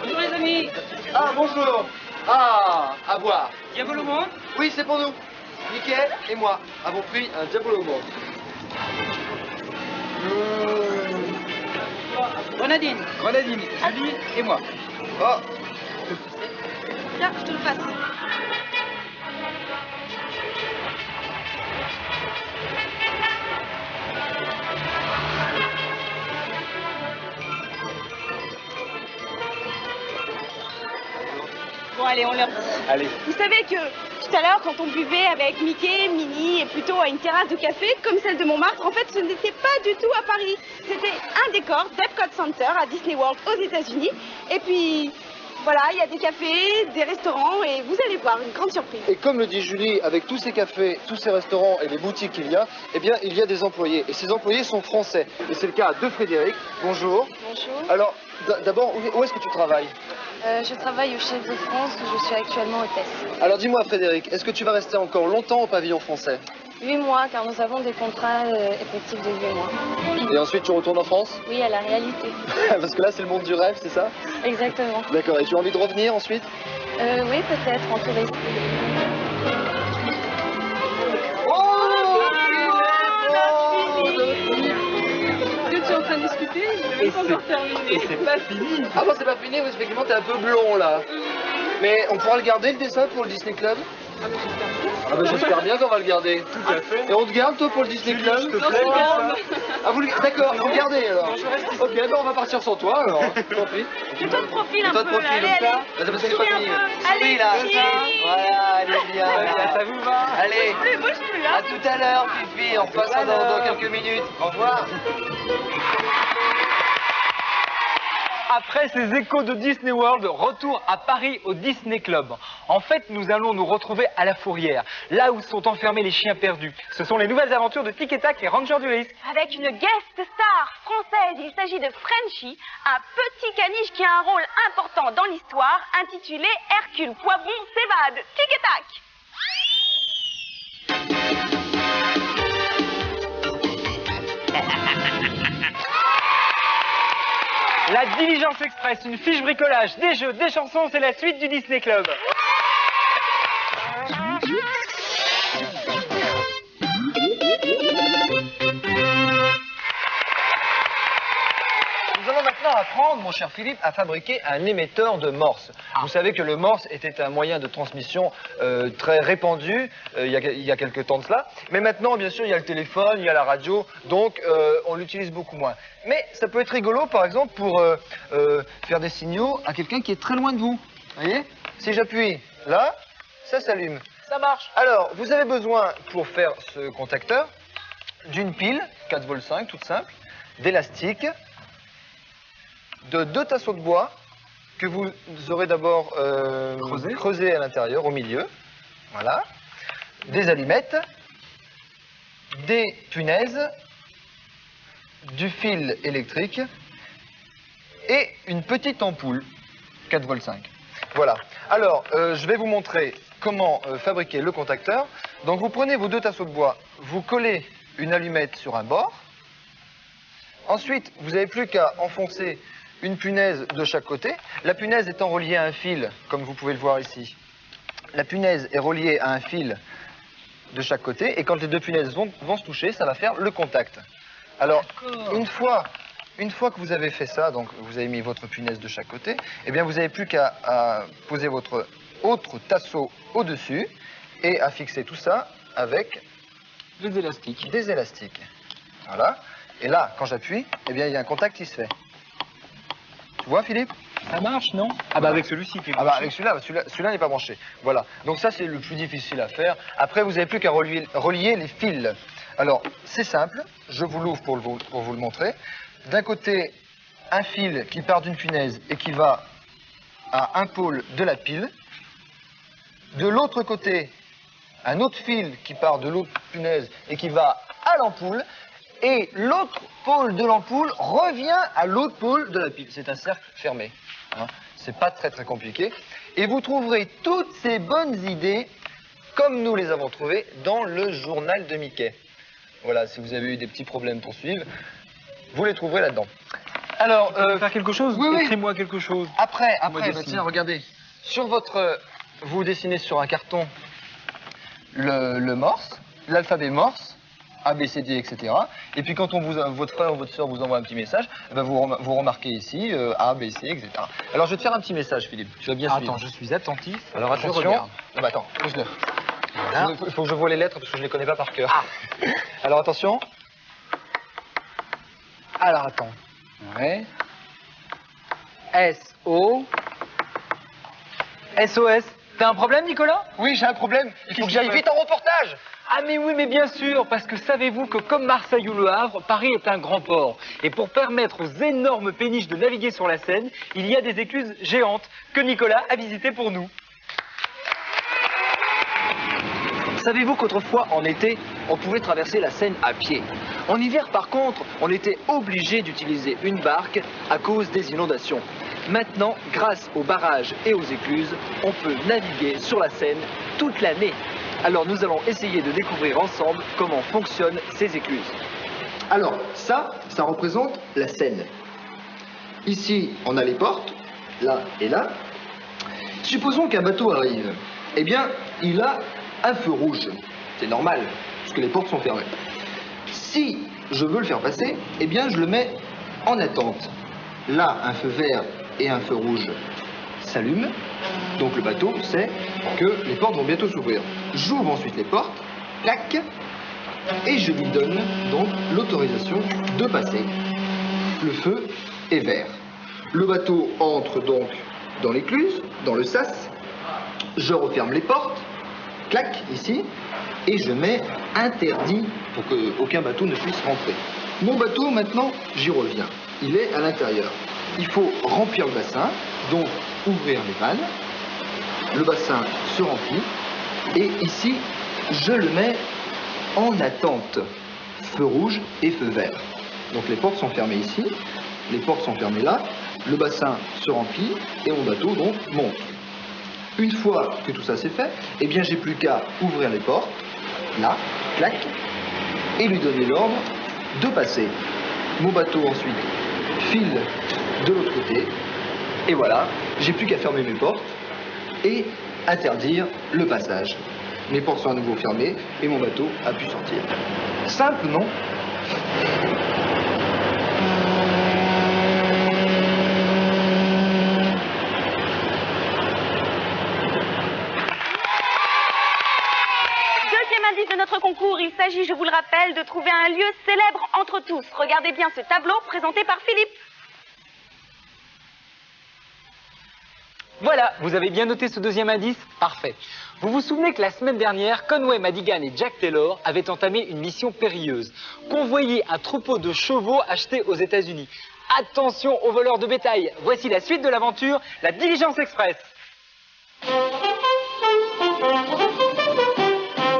Bonjour les amis. Ah, bonjour. Ah, à boire. Diabolo Monde. Oui, c'est pour nous. Mickey et moi avons pris un Diabolo Monde. Grenadine. Grenadine, Julie et moi. Oh, Tiens, je te le passe. Bon, allez, on leur dit. allez. Vous savez que tout à l'heure, quand on buvait avec Mickey, Minnie et plutôt à une terrasse de café comme celle de Montmartre, en fait, ce n'était pas du tout à Paris. C'était un décor d'Epcot Center à Disney World aux États-Unis. Et puis, voilà, il y a des cafés, des restaurants et vous allez voir, une grande surprise. Et comme le dit Julie, avec tous ces cafés, tous ces restaurants et les boutiques qu'il y a, eh bien, il y a des employés. Et ces employés sont français. Et c'est le cas de Frédéric. Bonjour. Bonjour. Alors, d'abord, où est-ce que tu travailles? Je travaille au Chef de France où je suis actuellement hôtesse. Alors, dis-moi, Frédéric, est-ce que tu vas rester encore longtemps au pavillon français? 8 mois, car nous avons des contrats effectifs de 8 mois. Et ensuite, tu retournes en France? Oui, à la réalité. Parce que là, c'est le monde du rêve, c'est ça? Exactement. D'accord. Et tu as envie de revenir ensuite? Oui, peut-être, en touriste. Tu es en train de discuter? Je vais pas encore terminer. Et c'est pas fini. Ah bon, c'est pas fini, oui, effectivement, t'es un peu blond là. Mais on pourra le garder le dessin pour le Disney Club? Ah bah j'espère bien qu'on va le garder. Tout à fait. Et on te garde toi pour le Disney Club? S'il te plaît, comme ça. Ah vous d'accord, vous le gardez alors. Ok, ben on va partir sans toi alors. Tant pis. Fais-toi de profil un Toi peu. de profil Allez, comme ça. allez. Ah, c'est parce que c'est pas Souris un fini. peu. Souris, Allez, là. Fifi. Voilà, allez bien. Ça vous va? Allez. Bouge plus, hein. À tout à l'heure, Fifi. On passe dans quelques minutes. Au revoir. Après ces échos de Disney World, retour à Paris au Disney Club. En fait, nous allons nous retrouver à la Fourrière, là où sont enfermés les chiens perdus. Ce sont les nouvelles aventures de Tic et Tac et Ranger du risque. Avec une guest star française, il s'agit de Frenchie, un petit caniche qui a un rôle important dans l'histoire, intitulé Hercule Poivron s'évade. Tic et Tac. La Diligence Express, une fiche bricolage, des jeux, des chansons, c'est la suite du Disney Club. Nous allons maintenant apprendre, mon cher Philippe, à fabriquer un émetteur de morse. Vous savez que le morse était un moyen de transmission très répandu il y a quelques temps de cela. Mais maintenant, bien sûr, il y a le téléphone, il y a la radio, donc on l'utilise beaucoup moins. Mais ça peut être rigolo, par exemple, pour faire des signaux à quelqu'un qui est très loin de vous. Vous voyez? Si j'appuie là, ça s'allume. Ça marche. Alors, vous avez besoin, pour faire ce contacteur, d'une pile, 4,5 volts, toute simple, d'élastique, de 2 tasseaux de bois que vous aurez d'abord creusé à l'intérieur, au milieu. Voilà. Des allumettes, des punaises, du fil électrique et une petite ampoule, 4,5 volts. Voilà. Alors, je vais vous montrer comment fabriquer le contacteur. Donc, vous prenez vos 2 tasseaux de bois, vous collez une allumette sur un bord. Ensuite, vous n'avez plus qu'à enfoncer une punaise de chaque côté. La punaise étant reliée à un fil, comme vous pouvez le voir ici. La punaise est reliée à un fil de chaque côté, et quand les 2 punaises vont se toucher, ça va faire le contact. Alors, une fois que vous avez fait ça, donc vous avez mis votre punaise de chaque côté, eh bien vous n'avez plus qu'à poser votre autre tasseau au-dessus et à fixer tout ça avec Des élastiques. des élastiques. Voilà. Et là, quand j'appuie, eh bien il y a un contact qui se fait. Tu vois, Philippe? Ça marche, non? Ah bah avec celui-ci qui est Ah bah avec celui-là n'est pas branché. Voilà. Donc ça c'est le plus difficile à faire. Après vous n'avez plus qu'à relier les fils. Alors c'est simple, je vous l'ouvre pour vous le montrer. D'un côté un fil qui part d'une punaise et qui va à un pôle de la pile. De l'autre côté, un autre fil qui part de l'autre punaise et qui va à l'ampoule. Et l'autre pôle de l'ampoule revient à l'autre pôle de la pile. C'est un cercle fermé. Hein. C'est pas très très compliqué. Et vous trouverez toutes ces bonnes idées, comme nous les avons trouvées, dans le journal de Mickey. Voilà, si vous avez eu des petits problèmes pour suivre, vous les trouverez là-dedans. Alors, faire quelque chose? Oui, oui. Écris-moi quelque chose. Après, Moi, bah, dessine. tiens, regardez. Sur votre... vous dessinez sur un carton le morse, l'alphabet morse, A, B, C, D, etc. Et puis quand votre frère ou votre soeur vous envoie un petit message, eh ben vous remarquez ici A, B, C, etc. Alors je vais te faire un petit message, Philippe. Tu vas bien suivre. Attends, je suis attentif. Alors je attention. regarde. Non, bah, attends, pose-le. Voilà. Il faut que je vois les lettres parce que je les connais pas par cœur. Alors attention. Alors attends. Ouais. S-O. SOS. T'as un problème, Nicolas? Oui, j'ai un problème. Il faut que Qu'est-ce j'aille que tu vite en reportage. Ah mais oui, mais bien sûr, parce que savez-vous que comme Marseille ou Le Havre, Paris est un grand port. Et pour permettre aux énormes péniches de naviguer sur la Seine, il y a des écluses géantes que Nicolas a visitées pour nous. Savez-vous qu'autrefois, en été, on pouvait traverser la Seine à pied? En hiver, par contre, on était obligé d'utiliser une barque à cause des inondations. Maintenant, grâce aux barrages et aux écluses, on peut naviguer sur la Seine toute l'année. Alors nous allons essayer de découvrir ensemble comment fonctionnent ces écluses. Alors, ça représente la Seine. Ici, on a les portes, là et là. Supposons qu'un bateau arrive. Eh bien, il a un feu rouge. C'est normal, puisque les portes sont fermées. Si je veux le faire passer, eh bien, je le mets en attente. Là, un feu vert et un feu rouge s'allument. Donc le bateau sait que les portes vont bientôt s'ouvrir. J'ouvre ensuite les portes, clac, et je lui donne donc l'autorisation de passer. Le feu est vert. Le bateau entre donc dans l'écluse, dans le sas. Je referme les portes, clac, ici, et je mets interdit pour qu'aucun bateau ne puisse rentrer. Mon bateau, maintenant, j'y reviens. Il est à l'intérieur. Il faut remplir le bassin, donc ouvrir les vannes. Le bassin se remplit. Et ici, je le mets en attente. Feu rouge et feu vert. Donc les portes sont fermées ici. Les portes sont fermées là. Le bassin se remplit et mon bateau donc monte. Une fois que tout ça c'est fait, eh bien j'ai plus qu'à ouvrir les portes, là, clac, et lui donner l'ordre de passer. Mon bateau ensuite file de l'autre côté, et voilà, j'ai plus qu'à fermer mes portes et interdire le passage. Mes portes sont à nouveau fermées et mon bateau a pu sortir. Simple, non ? De notre concours, il s'agit, je vous le rappelle, de trouver un lieu célèbre entre tous. Regardez bien ce tableau présenté par Philippe. Voilà, vous avez bien noté ce deuxième indice? Parfait. Vous vous souvenez que la semaine dernière, Conway Madigan et Jack Taylor avaient entamé une mission périlleuse. Convoyer un troupeau de chevaux achetés aux États-Unis. Attention aux voleurs de bétail. Voici la suite de l'aventure, la Diligence Express.